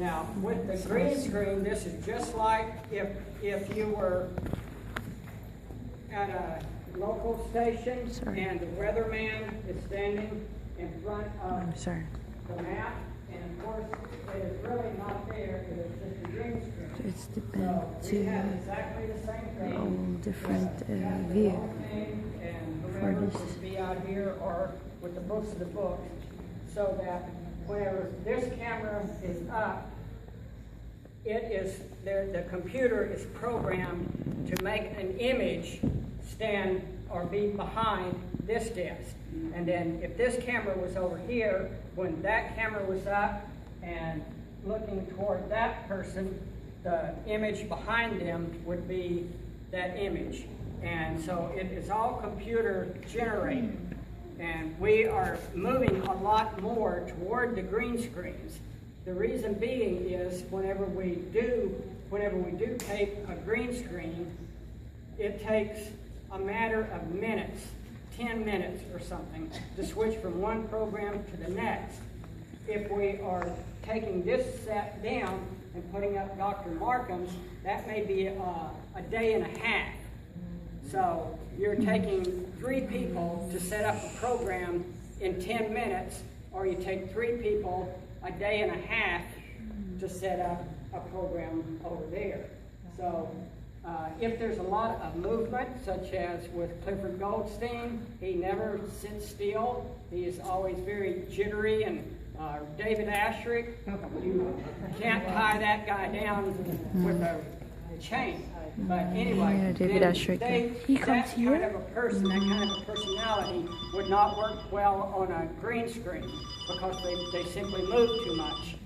Now, with the green screen, this is just like if you were at a local station and the weatherman is standing in front of the map, and of course, it is really not there, it is just a green screen. So it's depends So we have exactly the same thing. all different view And for whoever this. would be out here or with the books of the book, so that whenever this camera is up, the computer is programmed to make an image stand or be behind this desk. And then if this camera was over here, when that camera was up and looking toward that person, the image behind them would be that image. And so it is all computer generated. And we are moving a lot more toward the green screens. The reason being is whenever we do tape a green screen, it takes a matter of minutes, 10 minutes or something, to switch from one program to the next. If we are taking this set down and putting up Dr. Markham's, that may be a day and a half. So you're taking 3 people to set up a program in 10 minutes, or you take 3 people a day and a half to set up a program over there. So if there's a lot of movement, such as with Clifford Goldstein, he never sits still. He is always very jittery, and David Ashrick, you can't tie that guy down with a chain. But anyway, Yeah, David Ashrick. He comes that here. kind of a person, that kind of a personality would not work well on a green screen because they simply move too much.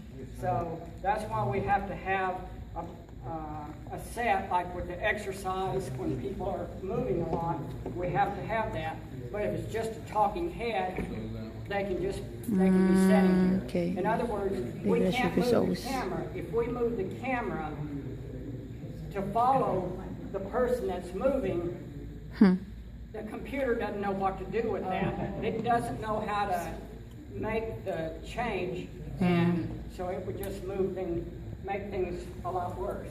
So that's why we have to have a set, like with the exercise, when people are moving a lot, we have to have that. But if it's just a talking head, they can be sitting here. Okay. In other words, we David can't Ashrick is move always- the camera. If we move the camera to follow the person that's moving, the computer doesn't know what to do with that. It doesn't know how to make the change, and so it would just make things a lot worse.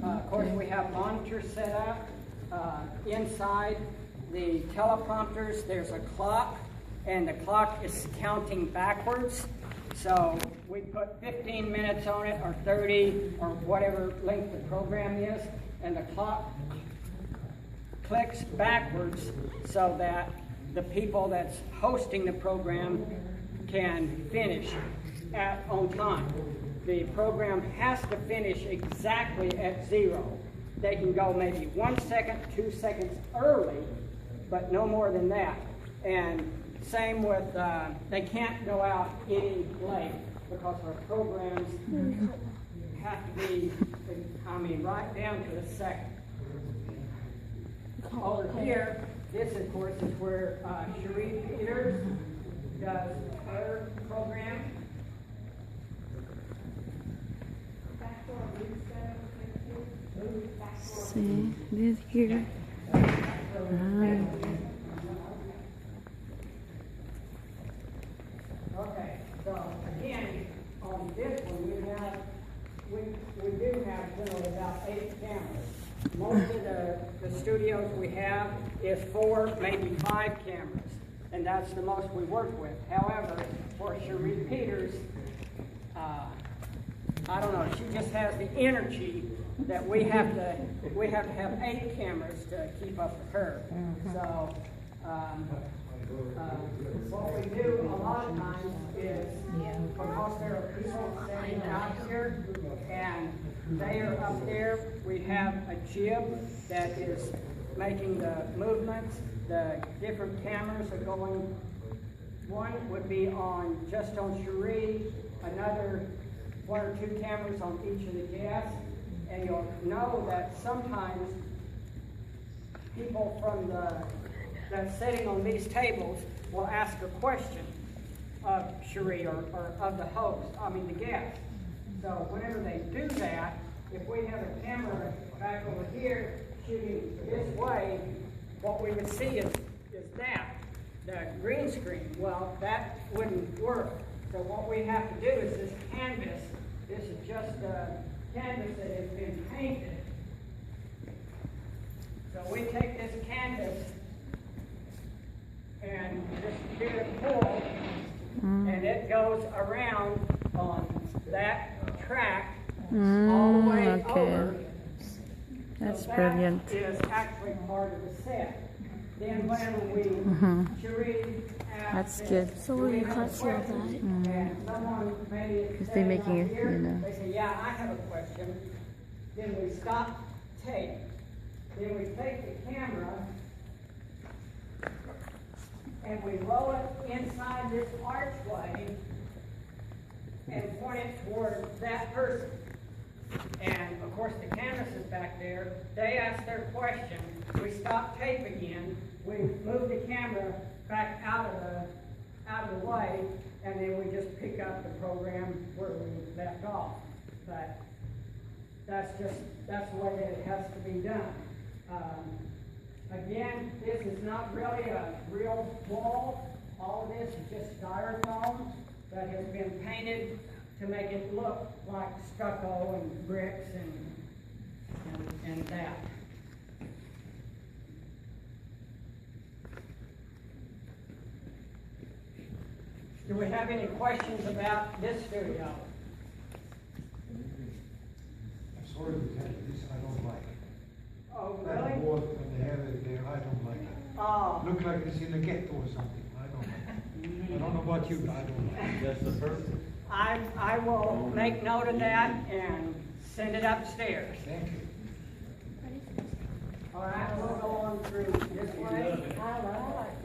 Of course, we have monitors set up inside the teleprompters. There's a clock, and the clock is counting backwards. So we put 15 minutes on it, or 30, or whatever length the program is, and the clock clicks backwards so that the people that's hosting the program can finish on time. The program has to finish exactly at 0. They can go maybe 1 second, 2 seconds early, but no more than that. And same with, they can't go out any late because our programs have to be, right down to the second. Over here, this of course is where Cherie Peters does her program. See, this here. Okay, so again, on this one, we do have generally about 8 cameras. Most of the studios we have is 4, maybe 5 cameras, and that's the most we work with. However, for Cherie Peters, I don't know, she just has the energy that we have to have 8 cameras to keep up with her. So what we do a lot of times is, because there are people standing out here and they are up there, we have a jib that is making the movements. The different cameras are going. One would be just on Cherie, another 1 or 2 cameras on each of the guests, and you'll know that sometimes people from that's sitting on these tables will ask a question of Cherie or of the host, the guest. So whenever they do that, if we have a camera back over here shooting this way, what we would see is that, the green screen. Well, that wouldn't work. So what we have to do is this canvas, this is canvas that has been painted. So we take this canvas and just do it full, and it goes around on that track all the way over. That's So brilliant. That is actually part of the set. Then when we Cherie asked That's good. So will you cut all that? and someone maybe Because they're making it, here, you know. they say, yeah, I have a question. Then we stop tape. Then we take the camera and we roll it inside this archway and point it toward that person. And of course the canvas is back there. They ask their question. We stop tape again. We move the camera back out of the way, and then we just pick up the program where we left off. But that's the way that it has to be done. Again, this is not really a real wall. All of this is just styrofoam that has been painted to make it look like stucco and bricks and that. Do we have any questions about this studio? I'm sorry to tell you this, I don't like it. Oh, That really? wall and they have it there, I don't like it. Oh, Look like it's in a ghetto or something, I don't like it. I don't know about you, but I don't like it. That's the purpose. I will make note of that and send it upstairs. Thank you. All right, we'll go on through this way.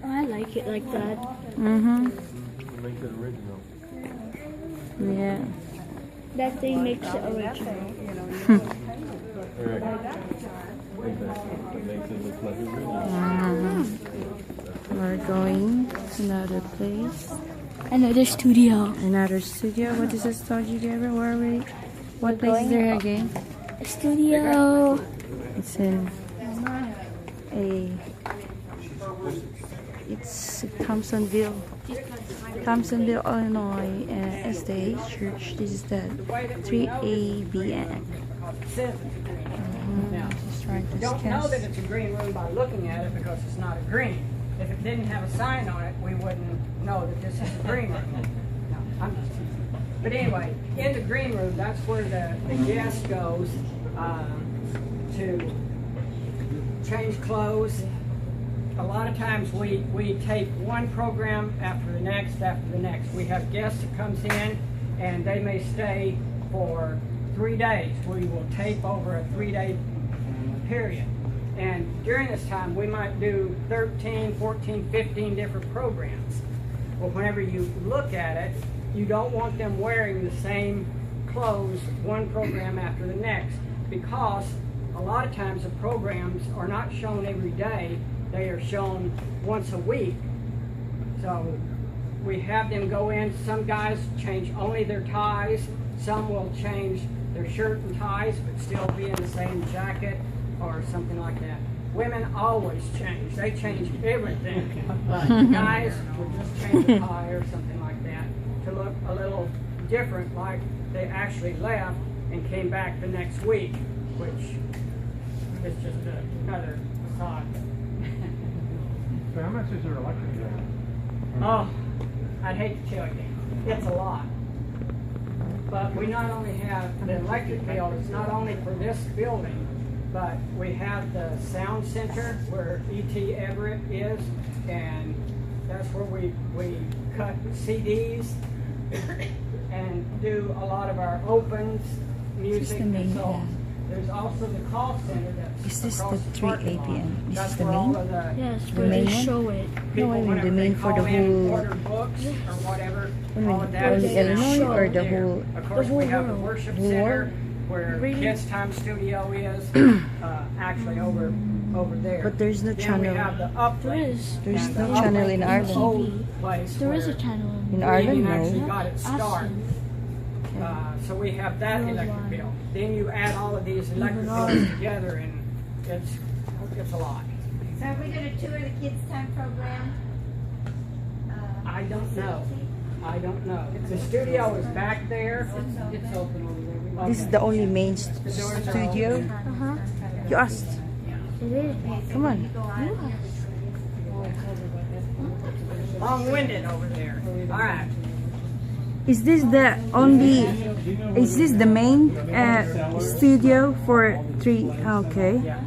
I like it like that. It makes it original. Yeah. That thing makes it original. It makes it look like original. We're going to another place. Another studio. Another studio. What is this told you, Gabriel? Where are we? What place is there again? Studio. It's in it's Thompsonville, Illinois SDA Church. This is the 3ABN. Now, Just trying to don't know that scan. it's a green room by looking at it because it's not a green. If it didn't have a sign on it, we wouldn't know that this is a green room. No, I'm just teasing. But anyway, in the green room, that's where the guest goes to change clothes. A lot of times we take one program after the next. We have guests that comes in and they may stay for 3 days. We will tape over a 3-day period. And during this time, we might do 13, 14, 15 different programs. Well, whenever you look at it, you don't want them wearing the same clothes one program after the next, because a lot of times the programs are not shown every day. They are shown once a week. So we have them go in. Some guys change only their ties. Some will change their shirt and ties, but still be in the same jacket or something like that. Women always change. They change everything. But guys will just change a tie or something like that to look a little different, like they actually left and came back the next week, which is just another facade. So how much is your electric bill? Oh, I'd hate to tell you. It's a lot. But we not only have the electric bill, it's not only for this building, but we have the sound center where E.T. Everett is, and that's where we cut CDs and do a lot of our opens, music, the main and so on. hall. There's also the call center that's Is this across the parking 3 lot. APM? This That's is the where all main? of the Yes, The where main they one? show it. people, No, I mean the whenever main they for the call in, whole. order books or whatever, I mean, all of that only is Illinois shown or the there. whole- Of course, the we whole have the world? worship The center world? where Really? Kids Time Studio is, actually over there. But there's no Then we channel. have the uplink. There is. There's And no the channel uplink in is the Ireland. old place There is a where channel In we Ireland, actually no. got it started. So we have that electric Worldwide. bill. Then you add all of these electric bills together, and it's a lot. So are we gonna tour the Kids Time program? I don't know. I don't know. The studio is back there. It's open over there. This is the only main studio. Uh-huh. You asked. It is. Come on. Long-winded over there. All right. Is this the only? Is this the main studio for 3? Okay. Yeah.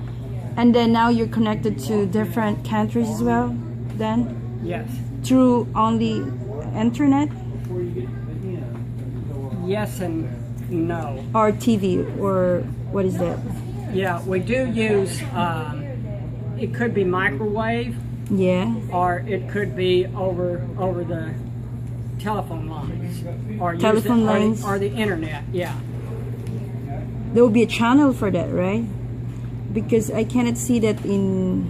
And then now you're connected to different countries as well. Then Yes. through only internet Yes and no. or TV or what is that? Yeah, we do use, it could be microwave, Yeah. or it could be over the telephone lines. Or use Telephone it- or the- lines. Or the internet, yeah. There will be a channel for that, right? Because I cannot see that in.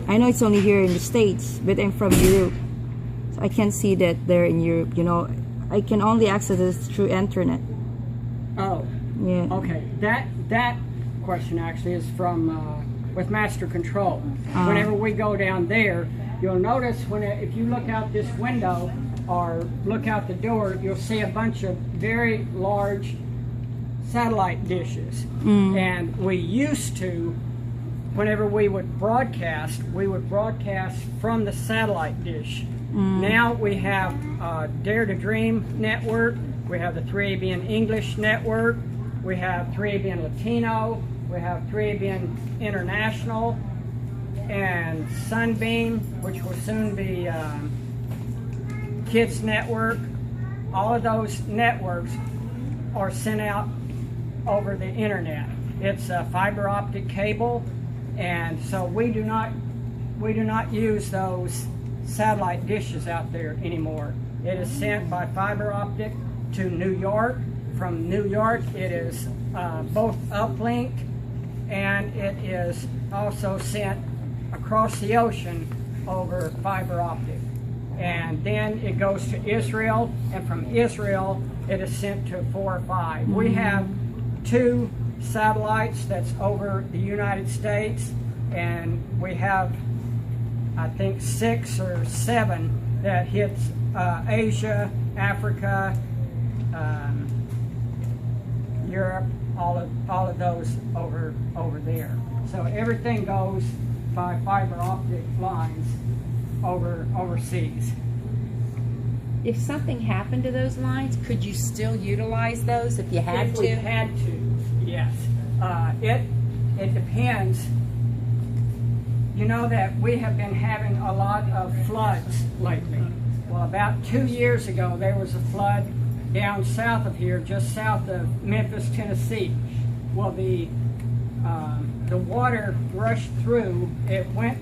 I know it's only here in the States, but I'm from Europe, so I can't see that there in Europe. You know, I can only access this through internet. Oh, Yeah. okay. That question actually is from, with Master Control. Whenever we go down there, you'll notice if you look out this window or look out the door, you'll see a bunch of very large satellite dishes. And we used to, whenever we would broadcast from the satellite dish. Now we have Dare to Dream Network, we have the 3ABN English Network, we have 3ABN Latino, we have 3ABN International, and Sunbeam, which will soon be Kids Network. All of those networks are sent out over the internet. It's a fiber optic cable, and so we do not use those satellite dishes out there anymore. It is sent by fiber optic to New York. From New York, it is both uplink, and it is also sent across the ocean over fiber optic. And then it goes to Israel, and from Israel, it is sent to 4 or 5. We have 2 satellites that's over the United States, and we have, I think, 6 or 7 that hits Asia, Africa, Europe, all of those over there. So everything goes by fiber optic lines overseas. If something happened to those lines, could you still utilize those if you had If to? we had to, yes. It depends. You know that we have been having a lot of floods lately. Well, about 2 years ago, there was a flood down south of here, just south of Memphis, Tennessee. Well, the water rushed through. It went.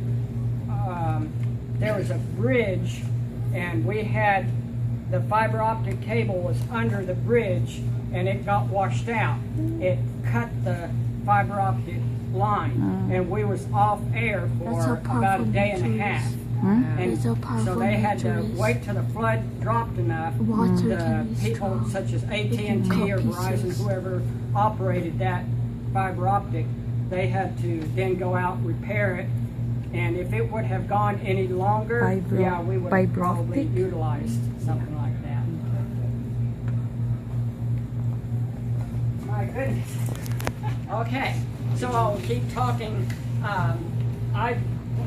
There was a bridge, and we had the fiber optic cable was under the bridge, and it got washed out. It cut the fiber optic line, and we was off air That's so for powerful about a day and a natures. half. And It's so powerful so they had to natures. wait till the flood dropped enough. Water The can be people strong. such as It can AT&T or cut Verizon, pieces. whoever operated that fiber optic, they had to then go out and repair it. And if it would have gone any longer, yeah, we would have Fiber probably optic? utilized something like that. My goodness. Okay, so I'll keep talking. I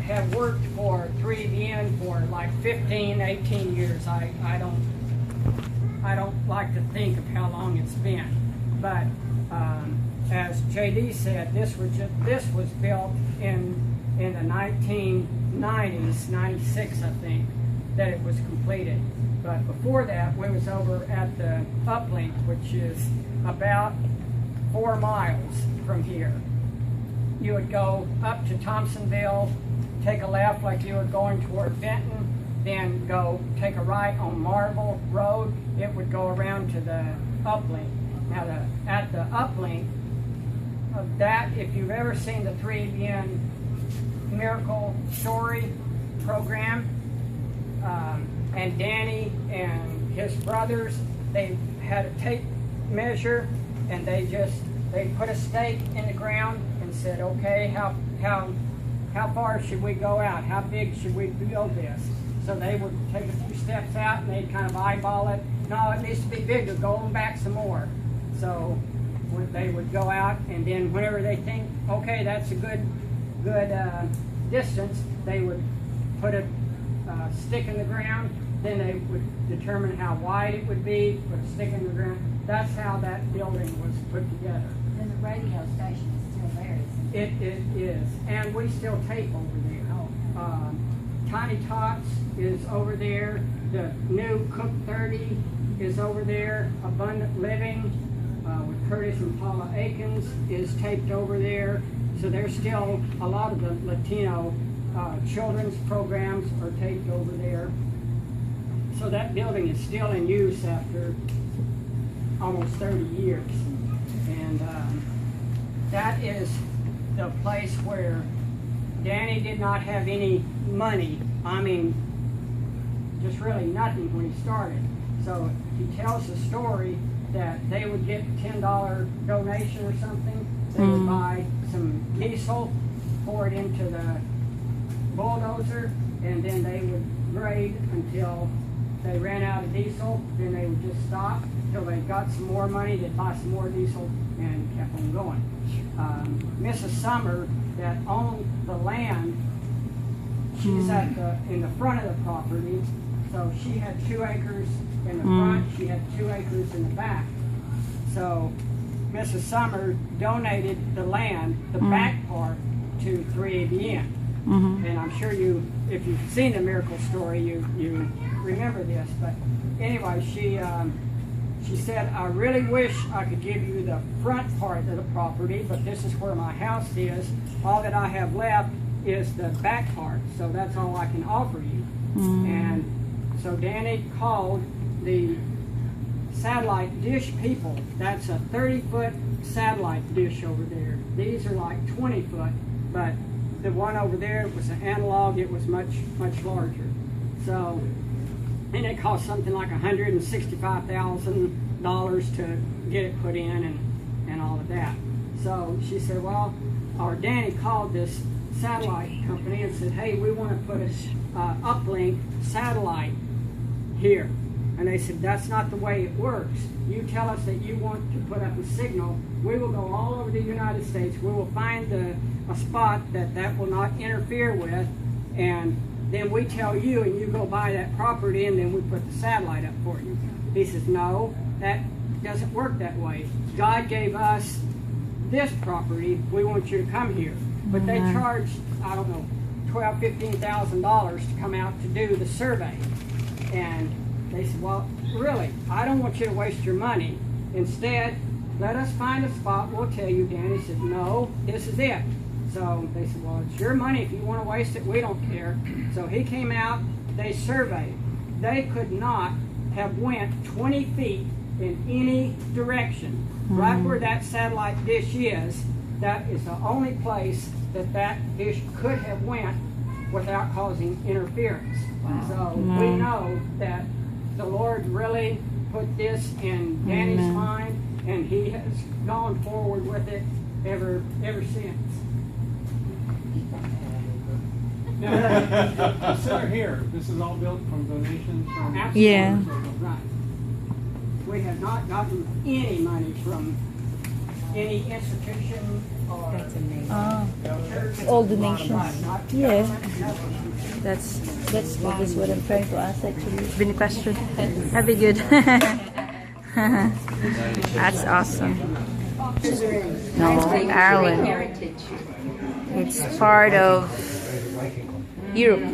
have worked for 3ABN for like 15, 18 years. I don't like to think of how long it's been, but as JD said, this was built in the 1990s, 96, I think, that it was completed. But before that, we was over at the uplink, which is about 4 miles from here. You would go up to Thompsonville, take a left like you were going toward Benton, then go take a right on Marble Road. It would go around to the uplink. Now, at the uplink of that, if you've ever seen the 3ABN Miracle Story program, and Danny and his brothers, they had a tape measure, and they put a stake in the ground and said, okay, how far should we go out? How big should we build this? So they would take a few steps out and they'd kind of eyeball it. No, it needs to be bigger, go on back some more. So they would go out, and then whenever they think, okay, that's a good distance, they would put a stick in the ground. Then they would determine how wide it would be, put a stick in the ground. That's how that building was put together. And the radio station is still there, isn't it? It is, and we still tape over there. Tiny Tots is over there. The new Cook 30 is over there. Abundant Living with Curtis and Paula Akins is taped over there. So there's still a lot of the Latino children's programs are taped over there. So that building is still in use after almost 30 years. And that is the place where Danny did not have any money. I mean, just really nothing when he started. So he tells the story that they would get $10 donation or something. They would buy some diesel, pour it into the bulldozer, and then they would grade until they ran out of diesel. Then they would just stop until they got some more money. They'd buy some more diesel and kept on going. Mrs. Summer, that owned the land, she's in the front of the property. So she had 2 acres in the front, she had 2 acres in the back. So Mrs. Summer donated the land, the back part, to 3ABN. And I'm sure if you've seen the Miracle Story, you remember this. But anyway, she said, I really wish I could give you the front part of the property, but this is where my house is. All that I have left is the back part, so that's all I can offer you. And so Danny called the satellite dish people. That's a 30-foot satellite dish over there. These are like 20 foot, but the one over there was an analog. It was much larger. So, and it cost something like $165,000 to get it put in and all of that. So she said, well, our Danny called this satellite company and said, hey, we want to put a uplink satellite here. And they said, that's not the way it works. You tell us that you want to put up a signal. We will go all over the United States. We will find a spot that will not interfere with, and then we tell you, and you go buy that property, and then we put the satellite up for you. He says, no, that doesn't work that way. God gave us this property. We want you to come here. But they charged, I don't know, $12,000, $15,000 to come out to do the survey. And they said, well, really, I don't want you to waste your money. Instead, let us find a spot. We'll tell you. Danny said, no, this is it. So they said, well, it's your money. If you want to waste it, we don't care. So he came out. They surveyed. They could not have went 20 feet in any direction. Right where that satellite dish is, that is the only place that dish could have went without causing interference. So we know that the Lord really put this in Danny's mind, and he has gone forward with it ever since. Now, the center here, this is all built from donations from... Absolutely. Yeah. Right. We have not gotten any money from any institution or church. All donations. Right, not Yeah. government, nothing. That's what I'm trying to ask actually. It's been a question. That'd be good. That's awesome. No, Ireland. Heritage. It's part of Europe.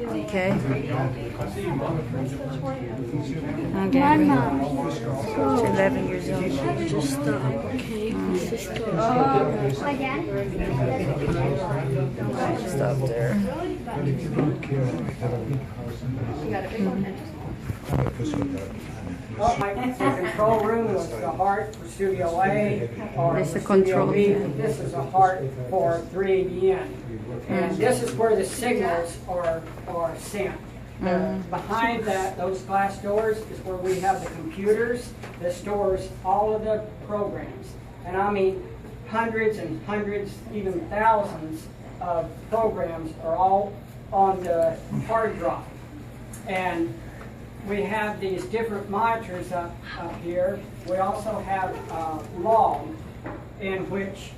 Okay. Okay. My mom. She's 11 years old. Just stop, okay? Just stop. My dad? Stop there. The control room was the heart for Studio A or This is the Studio control. B. This is a heart for 3ABN. And this is where the signals are sent. Behind those glass doors is where we have the computers that stores all of the programs. And I mean, hundreds and hundreds, even thousands of programs are all on the hard drive. And we have these different monitors up here. We also have log, in which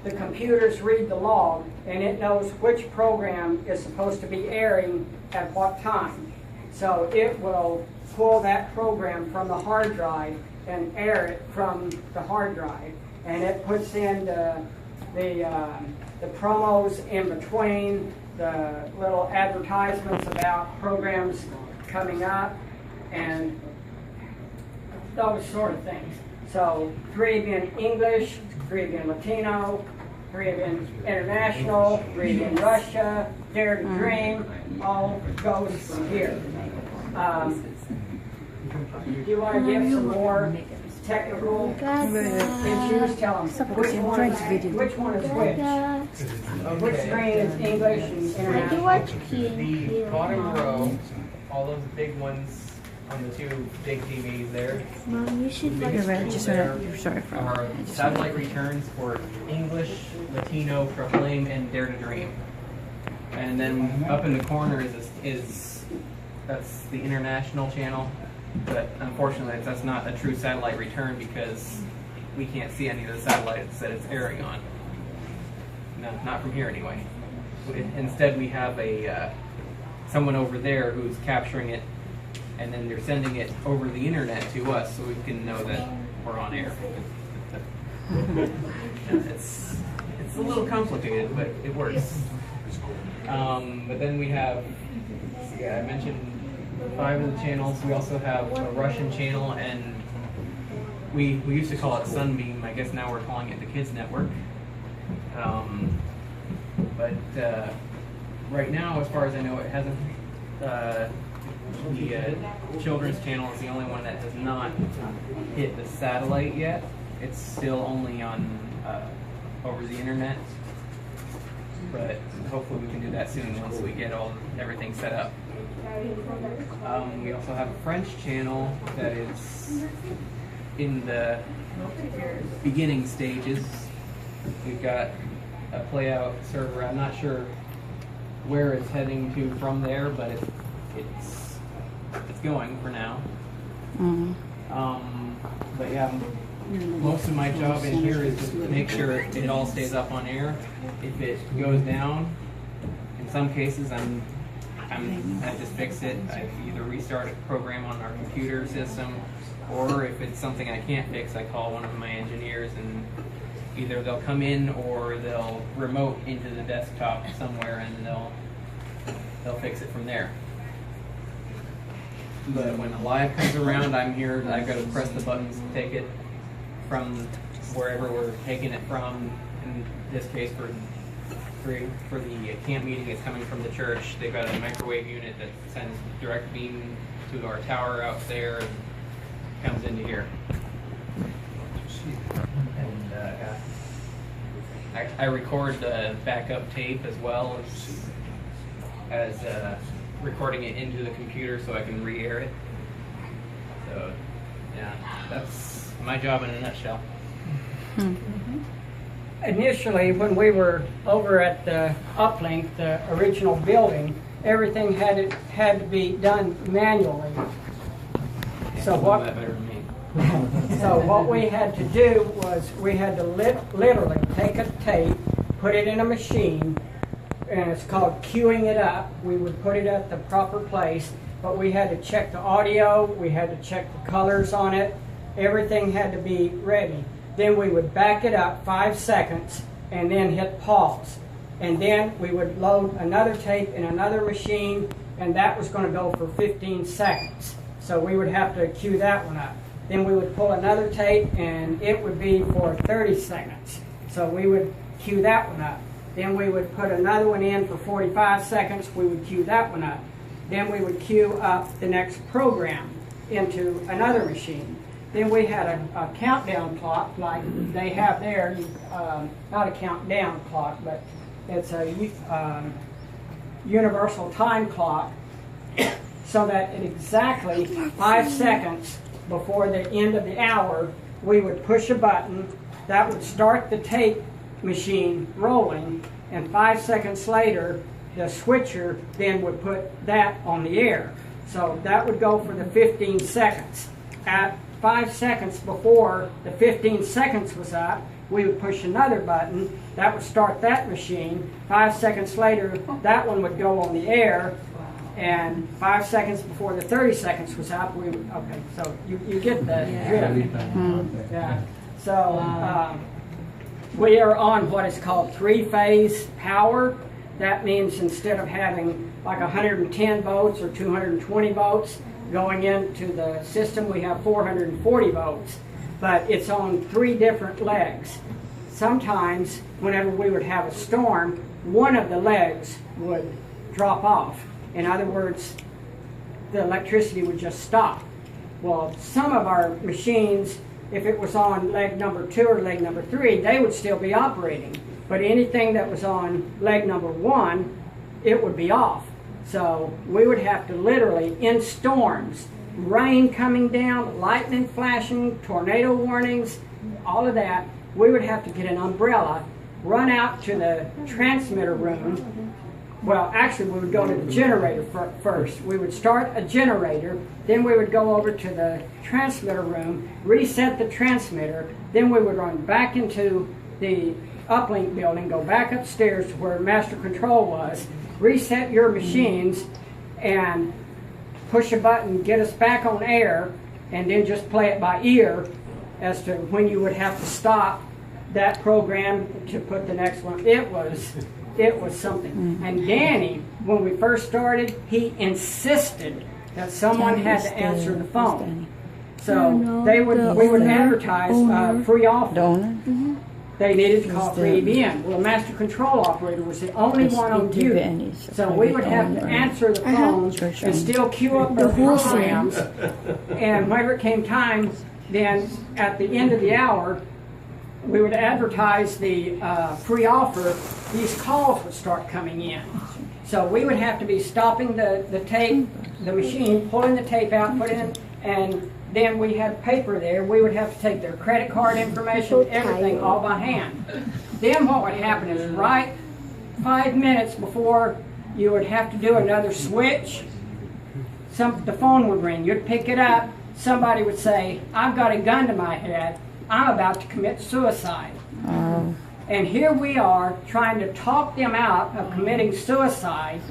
the computers read the log, and it knows which program is supposed to be airing at what time. So it will pull that program from the hard drive and air it from the hard drive. And it puts in the promos in between, the little advertisements about programs coming up, and those sort of things. So Caribbean English, Caribbean Latino, Caribbean International, Caribbean Russia, Dare to Dream, all goes from here. Do you want to give some more technical issues? Tell them which one is which. Which screen is English and International? The bottom row, all those big ones on the two big TVs there. Mom, you should Biggest like screens there are satellite returns for English, Latino, Proclaim, and Dare to Dream. And then up in the corner is that's the international channel, but unfortunately that's not a true satellite return because we can't see any of the satellites that it's airing on. No, not from here anyway. Instead we have a someone over there who's capturing it, and then they're sending it over the internet to us so we can know that we're on air. It's a little complicated, but it works. But then we have, I mentioned 5 of the channels. We also have a Russian channel, and we used to call it Sunbeam. I guess now we're calling it the Kids Network. But right now, as far as I know, it hasn't. The children's channel is the only one that has not hit the satellite yet. It's still only on over the internet, but hopefully we can do that soon once we get everything set up. We also have a French channel that is in the beginning stages. We've got a playout server. I'm not sure where it's heading to from there, but it's going for now. But yeah, most of my job in here is just to make sure it all stays up on air. If it goes down, in some cases I just fix it. I either restart a program on our computer system, or if it's something I can't fix, I call one of my engineers, and either they'll come in or they'll remote into the desktop somewhere, and they'll fix it from there. But when the live comes around, I'm here. I've got to press the buttons to take it from wherever we're taking it from. In this case, for the camp meeting, it's coming from the church. They've got a microwave unit that sends direct beam to our tower out there and comes into here. And I record the backup tape as well as recording it into the computer so I can re-air it. So, yeah, that's my job in a nutshell. Initially, when we were over at the Uplink, the original building, everything had to be done manually. So what? That better than me. So what we had to do was we had to literally take a tape, put it in a machine, and it's called queuing it up. We would put it at the proper place, but we had to check the audio, we had to check the colors on it, everything had to be ready. Then we would back it up 5 seconds and then hit pause. And then we would load another tape in another machine, and that was going to go for 15 seconds. So we would have to queue that one up. Then we would pull another tape, and it would be for 30 seconds. So we would queue that one up. Then we would put another one in for 45 seconds. We would queue that one up. Then we would queue up the next program into another machine. Then we had a countdown clock like they have there. Not a countdown clock, but it's a universal time clock, so that at exactly 5 seconds before the end of the hour, we would push a button, that would start the tape machine rolling, and 5 seconds later, the switcher then would put that on the air. So that would go for the 15 seconds. At 5 seconds before the 15 seconds was up, we would push another button. That would start that machine. 5 seconds later, that one would go on the air. And 5 seconds before the 30 seconds was up, we would, okay, so you get the drift. Yeah. So we are on what is called three-phase power. That means instead of having like 110 volts or 220 volts going into the system, we have 440 volts. But it's on 3 different legs. Sometimes, whenever we would have a storm, one of the legs would drop off. In other words, the electricity would just stop. Well, some of our machines, if it was on leg number 2 or leg number 3, they would still be operating. But anything that was on leg number 1, it would be off. So we would have to literally, in storms, rain coming down, lightning flashing, tornado warnings, all of that, we would have to get an umbrella, run out to the transmitter room. Well, actually, we would go to the generator first. We would start a generator, then we would go over to the transmitter room, reset the transmitter, then we would run back into the uplink building, go back upstairs to where master control was, reset your machines, and push a button, get us back on air, and then just play it by ear as to when you would have to stop that program to put the next one. It was something. And Danny, when we first started, he insisted that someone had to answer the phone. So we would advertise free offer. They needed to call free EBN. Well, master control operator was the only one on duty. So we would have to answer the phone and still queue up the programs. And whenever it came time, then at the end of the hour, we would advertise the free offer. These calls would start coming in. So we would have to be stopping the tape, the machine, pulling the tape out, put it in, and then we had paper there. We would have to take their credit card information, everything, all by hand. Then what would happen is right 5 minutes before you would have to do another switch, the phone would ring. You'd pick it up. Somebody would say, "I've got a gun to my head. I'm about to commit suicide." And here we are trying to talk them out of committing suicide.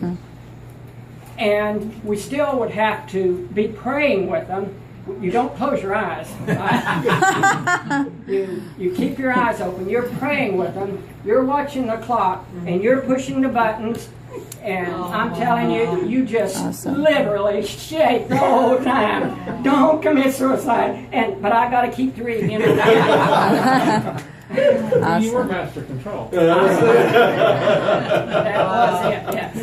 And we still would have to be praying with them. You don't close your eyes. You keep your eyes open. You're praying with them. You're watching the clock, and you're pushing the buttons. And I'm telling you, you just literally shake the whole time. Don't commit suicide. But I got to keep reading. You were master control. That was it, yes.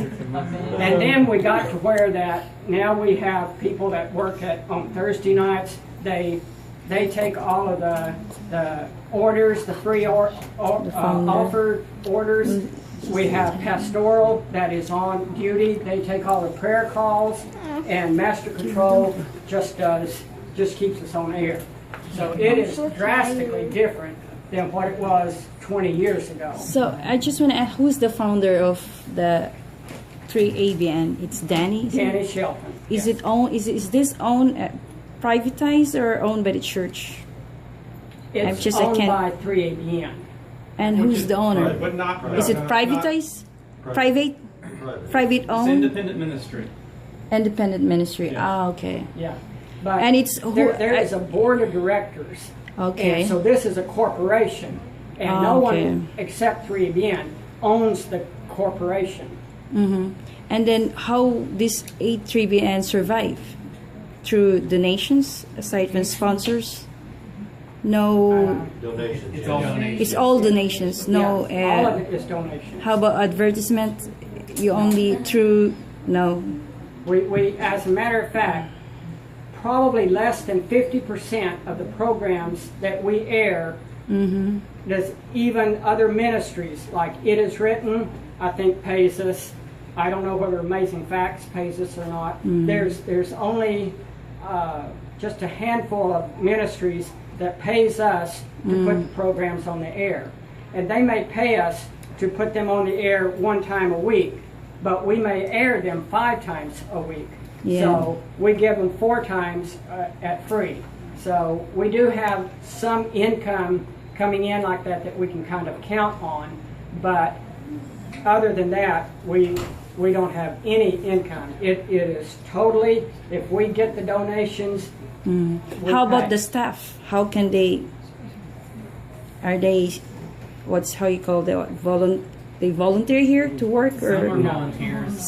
And then we got to where that now we have people that work on Thursday nights. They take all of the orders, the free offer orders. We have pastoral that is on duty. They take all the prayer calls, and master control just keeps us on air. So it is drastically different than what it was 20 years ago. So I just want to ask, who's the founder of the 3ABN? It's Danny. Danny Shelton. Is yes. it owned? Is this owned privatized or owned by the church? It's owned by 3ABN. And who's the owner? But not, Is it privatized? Private It's owned? independent ministry. Independent ministry. Yes. Ah, okay. Yeah. But And it's there is a board of directors. Okay. And so this is a corporation. And Ah, no okay. one except 3ABN owns the corporation. And then how this 3BN survive? Through donations, aside from sponsors? No, Donations. It's all donations. it's all donations. No, Yeah, all of it is donations. how about advertisement? You only through no. We, as a matter of fact, probably less than 50% of the programs that we air, there's even other ministries, like It Is Written, I think pays us. I don't know whether Amazing Facts pays us or not. There's only just a handful of ministries that pays us to put the programs on the air. And they may pay us to put them on the air 1 time a week, but we may air them 5 times a week. Yeah. So we give them 4 times at free. So we do have some income coming in like that that we can kind of count on, but other than that, we don't have any income. It is totally, if we get the donations. we How about pay. the staff? How can they? Are they? What's how you call that? They volunteer here to work, Some are or volunteers.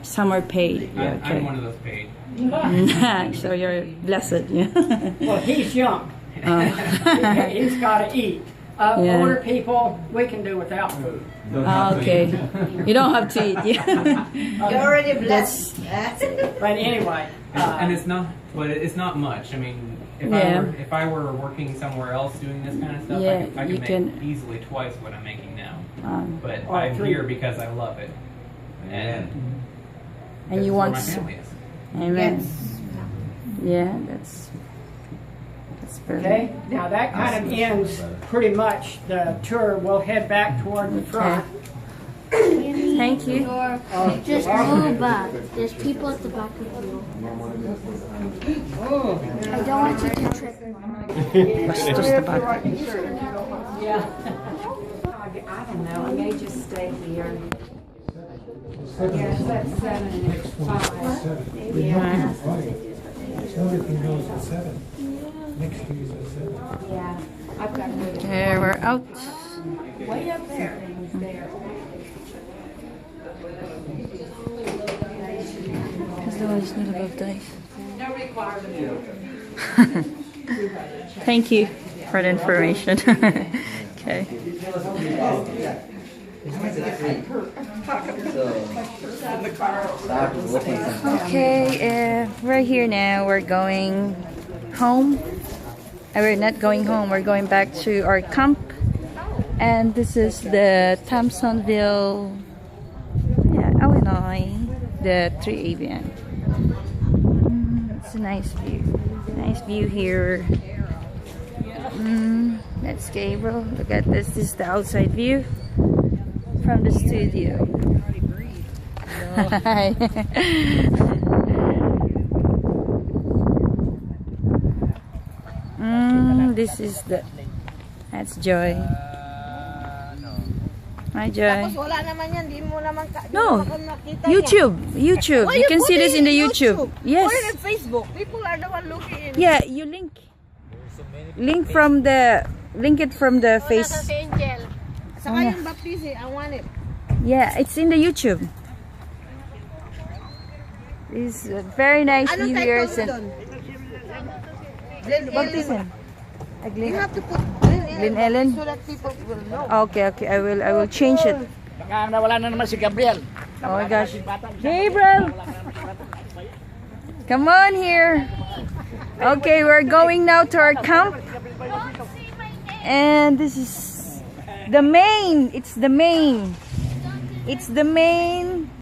some are paid. Yeah, I'm one of those paid. okay. So you're blessed. Yeah. Well, he's young. He's got to eat. Yeah. Older people, we can do without food. Okay. You don't have to eat. Yeah. You're already blessed. But anyway, And it's not, but it's not much. I mean, if I were working somewhere else doing this kind of stuff, Yeah, I you could can- make easily twice what I'm making now. But Or I'm 3. here because I love it, and And you this is where want. my family is. Amen. Yeah, that's perfect. okay, now that kind of ends pretty much the tour. We'll head back toward the front. Thank you. Just move back. There's people at the back of you. I don't want you to trip. I don't know, I may just stay here. Yes, that's 7 and 5. Yeah. Everything goes to 7. Next to you is at 7. Yeah, I've got to go to Okay, we're out. way up there. No requirement. Thank you for the information. Okay. Okay, we're here now. We're going home. We're not going home. We're going back to our camp. And this is the Thompsonville, Illinois, the 3 AVN. It's a nice view. Nice view here. That's Gabriel. Look at this. This is the outside view from the studio. Hi. This is that's Joy. Hi, Joy. Wala naman yan, di mo naman No, makita YouTube. Why You can put see it this in the YouTube. Yes. Put it in Facebook. People are the one looking in. Yeah, you link it from the face. Nasa si Angel. Saka yung baptisi, I want it. Yeah, it's in the YouTube. It's a very nice Ano view here. title doon? Glen Ellen. Baptism. You have to put Glen Glen Ellen? so that people will know. Okay, I will change it. Wala na naman si Gabriel. Oh my gosh. Gabriel! Come on here. Okay, we're going now to our camp. And this is the main. It's the main. It's the main